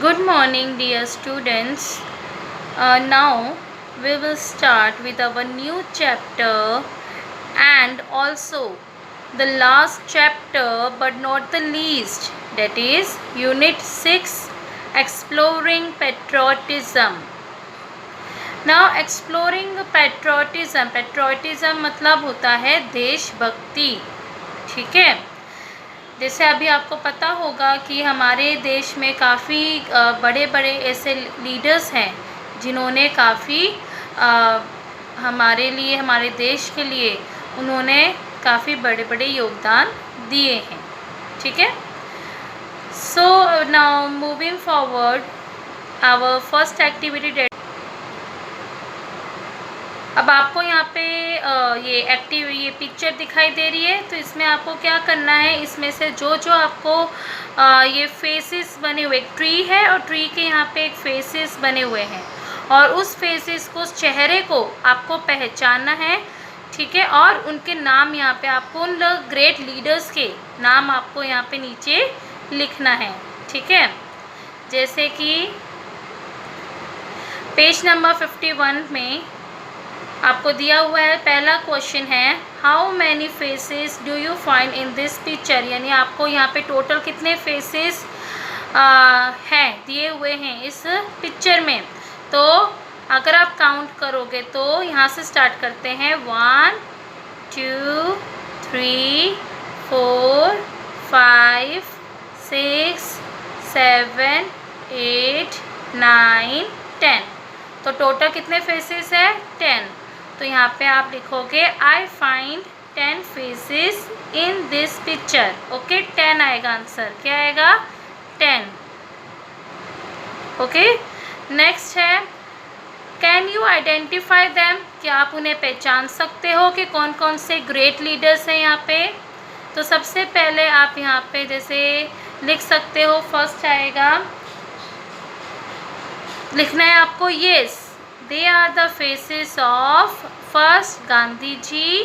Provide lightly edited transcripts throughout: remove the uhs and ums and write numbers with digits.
Good morning, dear students. Now we will start with our new chapter and also the last chapter, but not the least, that is Unit 6 Exploring Patriotism. Now, exploring patriotism मतलब होता है देशभक्ति, ठीक है। जैसे अभी आपको पता होगा कि हमारे देश में काफ़ी बड़े बड़े ऐसे लीडर्स हैं जिन्होंने काफ़ी हमारे लिए, हमारे देश के लिए उन्होंने काफ़ी बड़े बड़े योगदान दिए हैं, ठीक है। So now moving forward our first activity. अब आपको यहाँ पे ये पिक्चर दिखाई दे रही है, तो इसमें आपको क्या करना है, इसमें से जो आपको ये फेसेस बने हुए, एक ट्री है और ट्री के यहाँ पे एक फेसेस बने हुए हैं और उस फेसेस को, उस चेहरे को आपको पहचानना है, ठीक है। और उनके नाम यहाँ पे आपको, उन ग्रेट लीडर्स के नाम आपको यहाँ पे नीचे लिखना है, ठीक है। जैसे कि पेज नंबर 51 में आपको दिया हुआ है, पहला क्वेश्चन है how many faces do you find in this picture, यानी आपको यहाँ पे टोटल कितने फेसेस हैं दिए हुए हैं इस पिक्चर में। तो अगर आप काउंट करोगे तो यहाँ से स्टार्ट करते हैं 1 2 3 4 5 6 7 8 9 10। तो टोटल कितने फेसेस है, 10। तो यहाँ पे आप लिखोगे I find 10 faces in this picture, okay. 10 आएगा आंसर, क्या आएगा, 10, ओके। नेक्स्ट है कैन यू आइडेंटिफाई देम, क्या आप उन्हें पहचान सकते हो कि कौन कौन से ग्रेट लीडर्स हैं यहाँ पे। तो सबसे पहले आप यहाँ पे जैसे लिख सकते हो, फर्स्ट आएगा, लिखना है आपको yes they are the faces of first Gandhi ji,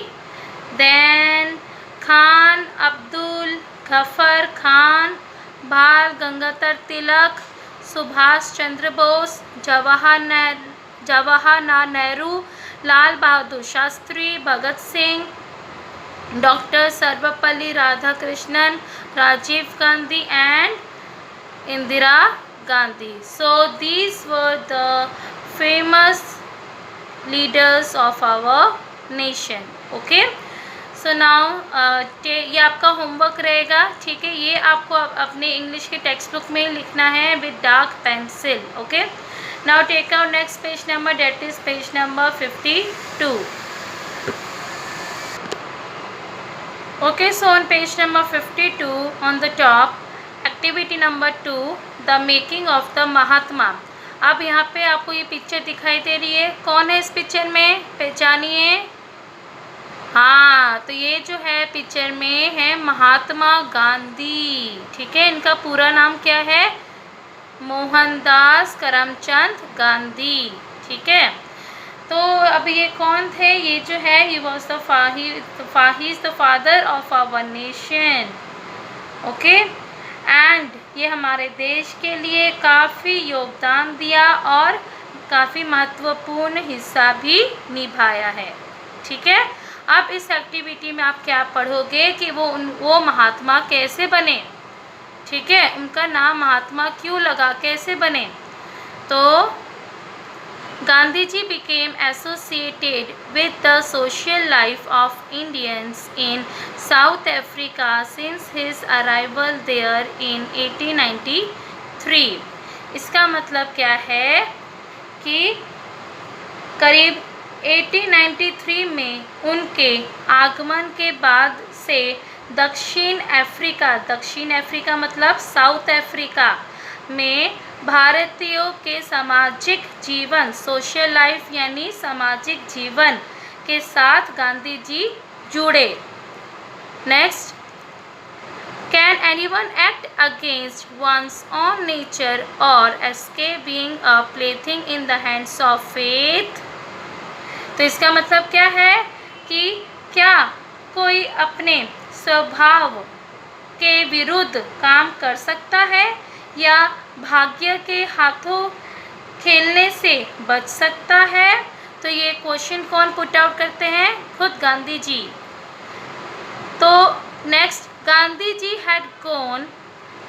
then Khan Abdul Gaffar Khan, Bal Gangadhar Tilak, Subhash Chandra Bose, Jawaharlal Nehru, Lal Bahadur Shastri, Bhagat Singh, doctor Sarvepalli Radhakrishnan, Rajiv Gandhi and Indira Gandhi. So these were the famous leaders of our nation. Okay. So now ये आपका होमवर्क रहेगा, ठीक है। ये आपको अपने इंग्लिश के टेक्स्ट बुक में लिखना है with dark pencil, okay. Now take out next page number, that is page number 52. Okay, so on page number 52 on the top, activity number 2 the making of the Mahatma. अब यहाँ पे आपको ये picture दिखाई दे रही है, कौन है इस पिक्चर में, पहचानिए। हाँ, तो ये जो है पिक्चर में है महात्मा गांधी, ठीक है। इनका पूरा नाम क्या है, मोहनदास करमचंद गांधी, ठीक है। तो अब ये कौन थे, ये जो है he was the father of our nation, okay. And ये हमारे देश के लिए काफ़ी योगदान दिया और काफ़ी महत्वपूर्ण हिस्सा भी निभाया है, ठीक है। अब इस एक्टिविटी में आप क्या पढ़ोगे कि वो महात्मा कैसे बने, ठीक है, उनका नाम महात्मा क्यों लगा, कैसे बने। तो Gandhiji became associated with the social life of Indians in South Africa since his arrival there in 1893. इसका मतलब क्या है कि करीब 1893 में उनके आगमन के बाद से दक्षिण अफ्रीका मतलब साउथ अफ्रीका में भारतीयों के सामाजिक जीवन, सोशल लाइफ यानी सामाजिक जीवन के साथ गांधी जी जुड़े। Next, can anyone act against one's own nature और escape being a plaything in the hands of faith. तो इसका मतलब क्या है कि क्या कोई अपने स्वभाव के विरुद्ध काम कर सकता है या भाग्य के हाथों खेलने से बच सकता है? तो ये क्वेश्चन कौन पुट आउट करते हैं? खुद गांधी जी। तो next, Gandhi ji had gone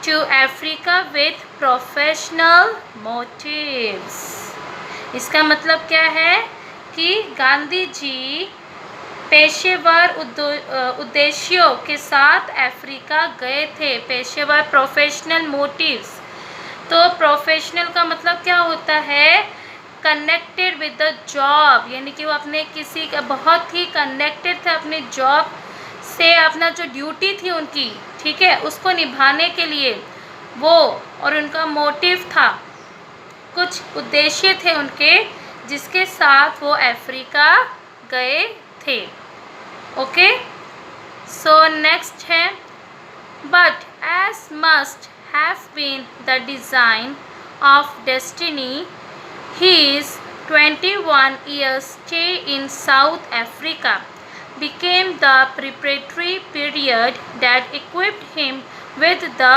to Africa with professional motives. इसका मतलब क्या है कि गांधी जी पेशेवर उद्देश्यों के साथ अफ्रीका गए थे। पेशेवर, प्रोफेशनल मोटिव्स। तो प्रोफेशनल का मतलब क्या होता है? कनेक्टेड विद द जॉब, यानी कि वो अपने किसी का बहुत ही कनेक्टेड थे अपने जॉब से, अपना जो ड्यूटी थी उनकी, ठीक है, उसको निभाने के लिए वो, और उनका मोटिव था, कुछ उद्देश्य थे उनके जिसके साथ वो अफ्रीका गए थे। ओके, सो नेक्स्ट है, but as must have been the design of destiny, his 21 years stay in South Africa became the preparatory period that equipped him with the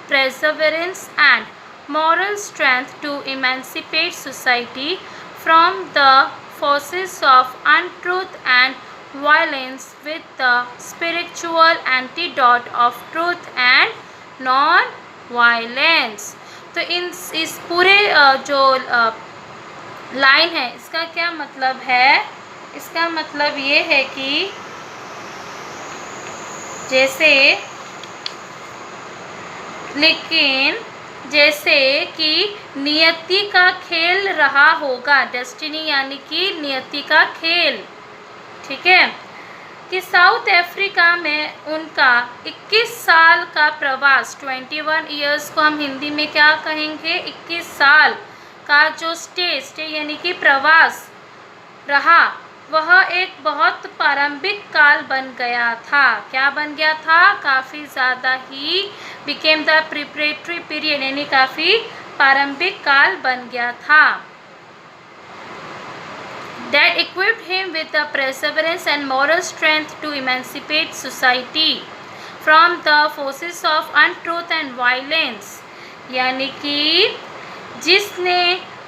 perseverance and moral strength to emancipate society from the forces of untruth and violence with the spiritual antidote of truth and non-violence। तो इस पूरे जो line है इसका क्या मतलब है? इसका मतलब ये है कि जैसे, लेकिन जैसे कि नियति का खेल रहा होगा, डेस्टिनी यानी कि नियति का खेल, ठीक है, कि साउथ अफ्रीका में उनका 21 साल का प्रवास, 21 ईयर्स को हम हिंदी में क्या कहेंगे? 21 साल का जो स्टे यानी कि प्रवास रहा, वह एक बहुत प्रारंभिक काल बन गया था। क्या बन गया था? काफ़ी ज़्यादा ही, बिकेम द प्रिपरेटरी पीरियड, यानी काफ़ी प्रारंभिक काल बन गया था। That equipped him with the perseverance and moral strength to emancipate society from the forces of untruth and violence, यानी कि जिसने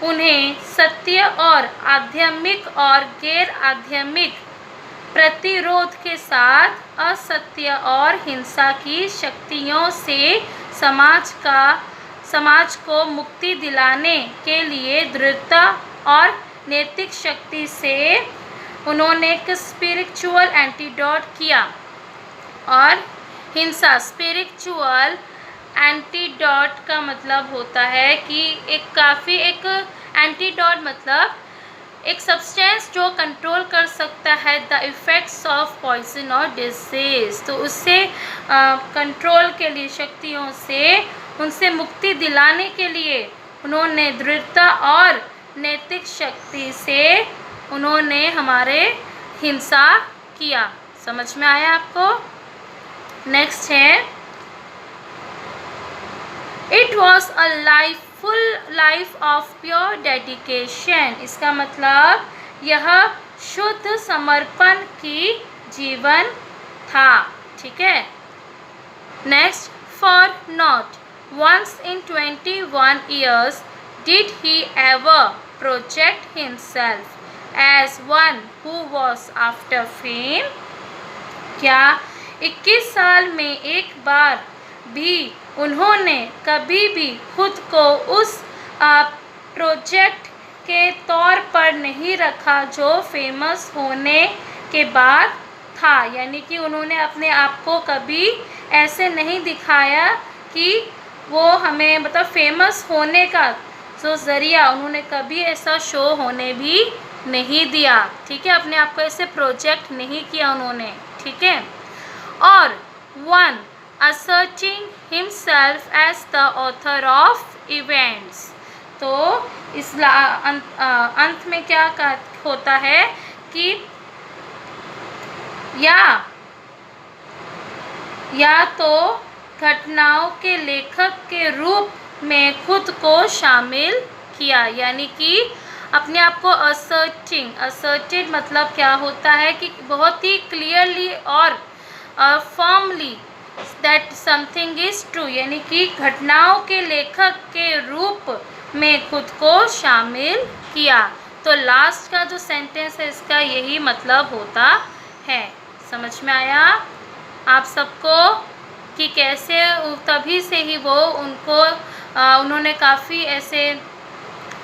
उन्हें सत्य और आध्यात्मिक और गैर आध्यात्मिक प्रतिरोध के साथ असत्य और हिंसा की शक्तियों से समाज को मुक्ति दिलाने के लिए दृढ़ता और नैतिक शक्ति से उन्होंने एक स्पिरिचुअल एंटीडोट किया। और हिंसा, स्पिरिचुअल एंटीडोट का मतलब होता है कि एक एंटीडोट मतलब एक सब्सटेंस जो कंट्रोल कर सकता है द इफ़ेक्ट्स ऑफ पॉइजन और डिजीज। तो उससे कंट्रोल के लिए, शक्तियों से उनसे मुक्ति दिलाने के लिए उन्होंने दृढ़ता और नैतिक शक्ति से उन्होंने हमारे हिंसा किया। समझ में आया आपको? नेक्स्ट है, it was a full life of pure dedication. इसका मतलब यह शुद्ध समर्पण की जीवन था, ठीक है। Next, for not once in 21 years did he ever project himself as one who was after fame? क्या 21 साल में एक बार भी उन्होंने कभी भी खुद को उस प्रोजेक्ट के तौर पर नहीं रखा जो फेमस होने के बाद था? यानी कि उन्होंने अपने आप को कभी ऐसे नहीं दिखाया कि वो हमें, मतलब फेमस होने का जो ज़रिया, उन्होंने कभी ऐसा शो होने भी नहीं दिया, ठीक है। अपने आप को ऐसे प्रोजेक्ट नहीं किया उन्होंने, ठीक है। और one, asserting himself as the author of events। तो इस अंत में क्या होता है कि या तो घटनाओं के लेखक के रूप में खुद को शामिल किया, यानी कि अपने आप को असर्टेड मतलब क्या होता है कि बहुत ही क्लियरली और firmly that something is true, यानी कि घटनाओं के लेखक के रूप में खुद को शामिल किया। तो लास्ट का जो सेंटेंस है इसका यही मतलब होता है। समझ में आया आप सबको कि कैसे तभी से ही वो उन्होंने काफ़ी ऐसे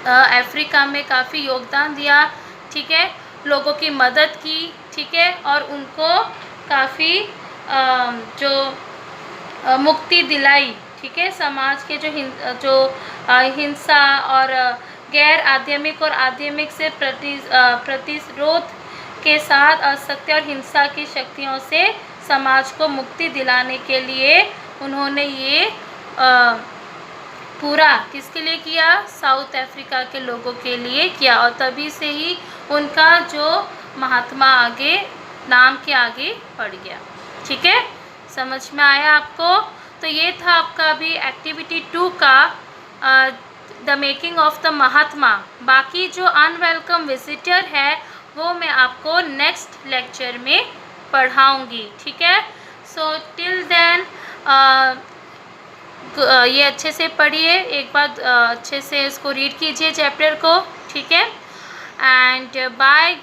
अफ्रीका में काफ़ी योगदान दिया, ठीक है, लोगों की मदद की, ठीक है, और उनको काफ़ी जो मुक्ति दिलाई, ठीक है, समाज के जो हिंसा और गैर आध्यात्मिक और आध्यात्मिक से प्रतिरोध के साथ असत्य और हिंसा की शक्तियों से समाज को मुक्ति दिलाने के लिए उन्होंने ये पूरा किसके लिए किया, साउथ अफ्रीका के लोगों के लिए किया, और तभी से ही उनका जो महात्मा आगे नाम के आगे बढ़ गया। ठीक है, समझ में आया आपको। तो ये था आपका अभी एक्टिविटी 2 का द मेकिंग ऑफ द महात्मा। बाकी जो अनवेलकम विजिटर है वो मैं आपको नेक्स्ट लेक्चर में पढ़ाऊँगी। ठीक है, सो टिल देन ये अच्छे से पढ़िए, एक बार अच्छे से इसको रीड कीजिए चैप्टर को। ठीक है, and bye,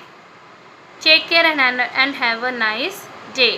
take care and have a nice day.